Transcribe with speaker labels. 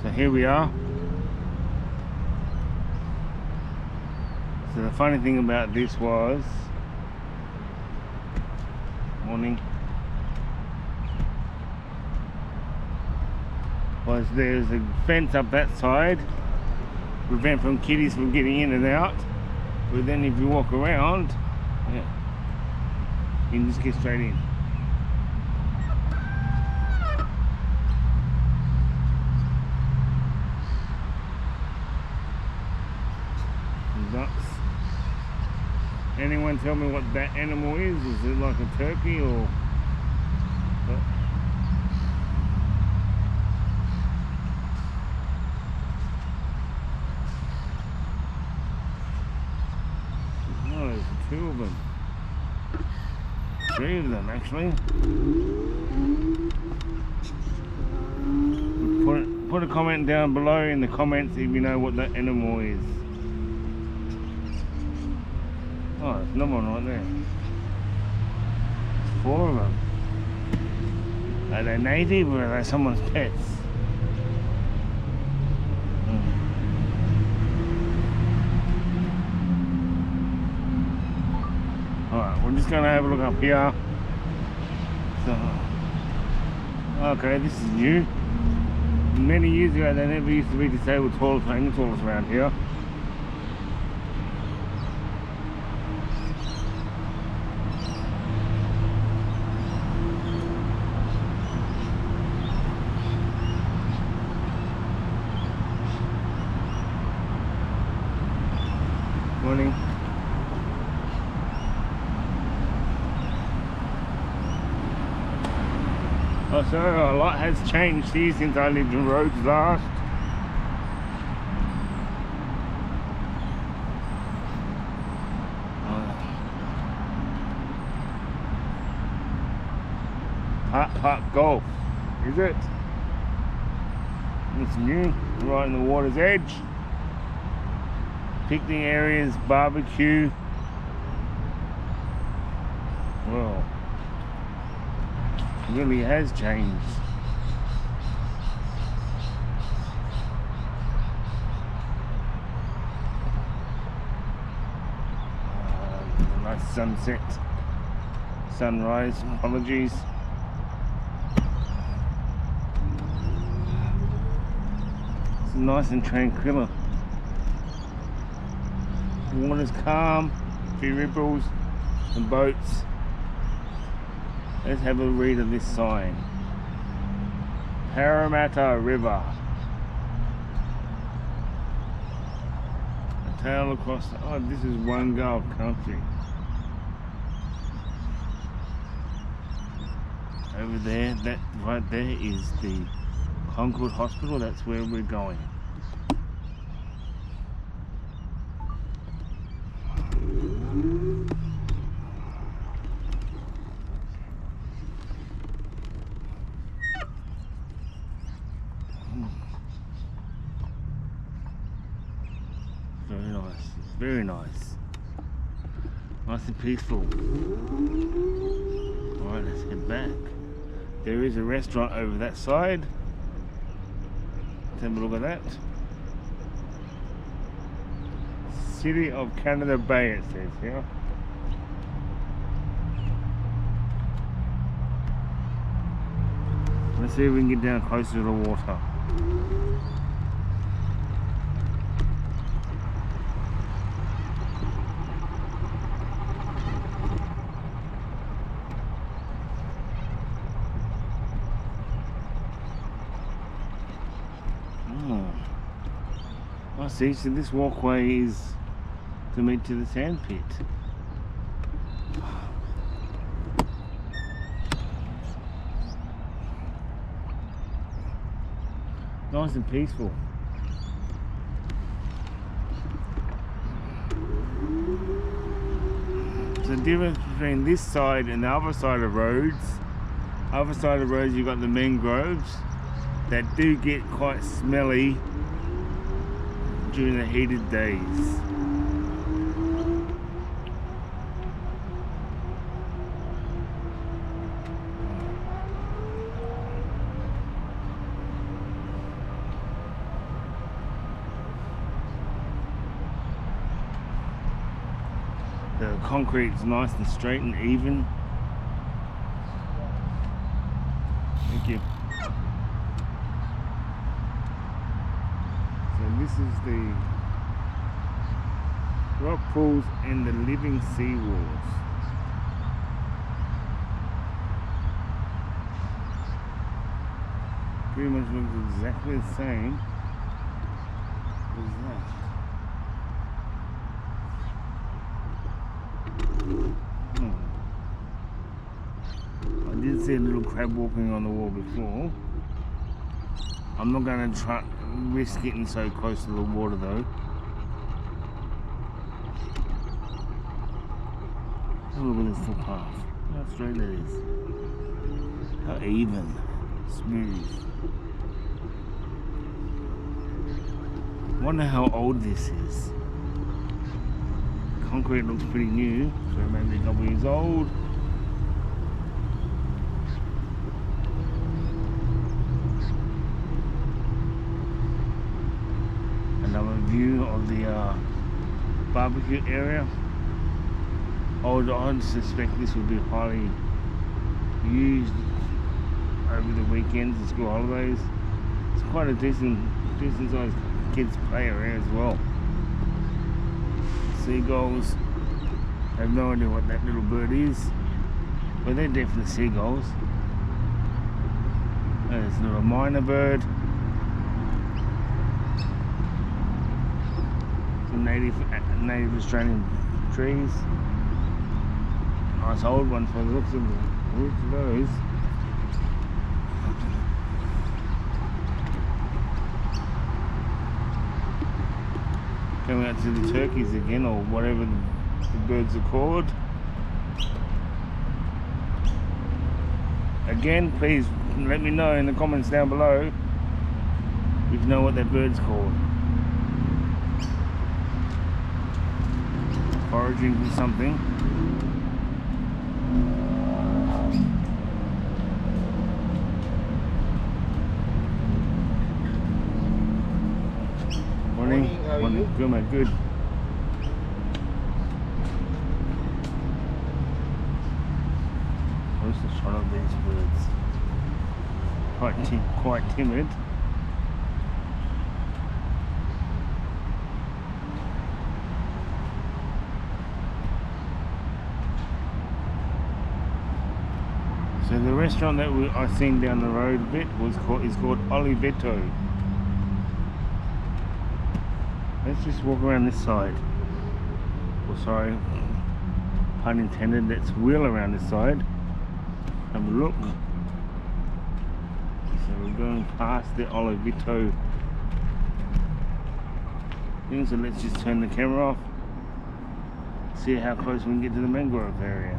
Speaker 1: So here we are. So the funny thing about this was, morning, was there's a fence up that side, prevent from kiddies from getting in and out. But then if you walk around, yeah, you can just get straight in. Ducks. Anyone tell me what that animal is? Is it like a turkey or? No, there's two of them. Three of them actually. Put a comment down below in the comments if you know what that animal is. Oh, there's another one right there. There's four of them. Are they native or are they someone's pets? Alright, we're just going to have a look up here. So, okay, this is new. Many years ago there never used to be disabled toilets or hanging toilets around here. Morning. Oh, so a lot has changed here since I lived in Rhodes last. Park Golf, is it? It's new, right in the water's edge. Picnic areas, barbecue. Well, it really has changed. Nice sunset, sunrise, apologies. It's nice and tranquil. The water's calm, a few ripples and boats. Let's have a read of this sign. Parramatta River. A tail across the, oh, this is one Gulf country. Over there, that right there is the Concord Hospital. That's where we're going. Very nice, very nice. Nice and peaceful. Alright, let's head back. There is a restaurant over that side. Let's have a look at that. City of Canada Bay, it says here. Let's see if we can get down closer to the water. I see, so this walkway is to meet to the sand pit. Nice and peaceful. The difference between this side and the other side of roads, you've got the mangroves that do get quite smelly during the heated days. concrete's nice and straight and even. Thank you. So this is the rock pools and the living sea walls. Pretty much looks exactly the same as that. I did see a little crab walking on the wall before. I'm not going to try risk getting so close to the water though. Look at this footpath. How straight it is. How even, smooth. Wonder how old this is. Concrete looks pretty new, so maybe a couple years old. Another view of the barbecue area. I would suspect this would be highly used over the weekends and school holidays. It's quite a decent sized kids play area as well. Seagulls. I have no idea what that little bird is, but they're definitely seagulls. There's a little minor bird. Some native Australian trees. Nice old one for the looks of those. Coming out to the turkeys again, or whatever the birds are called. Again, please let me know in the comments down below if you know what that bird's called. Foraging for something. Morning. How are you? Good, mate. Good. Where's the shot of these birds? Quite timid. So the restaurant that I seen down the road a bit is called Oliveto. Let's just walk around this side. Oh, sorry, pun intended. Let's wheel around this side. Have a look. So we're going past the Oliveto thing. So let's just turn the camera off. See how close we can get to the mangrove area.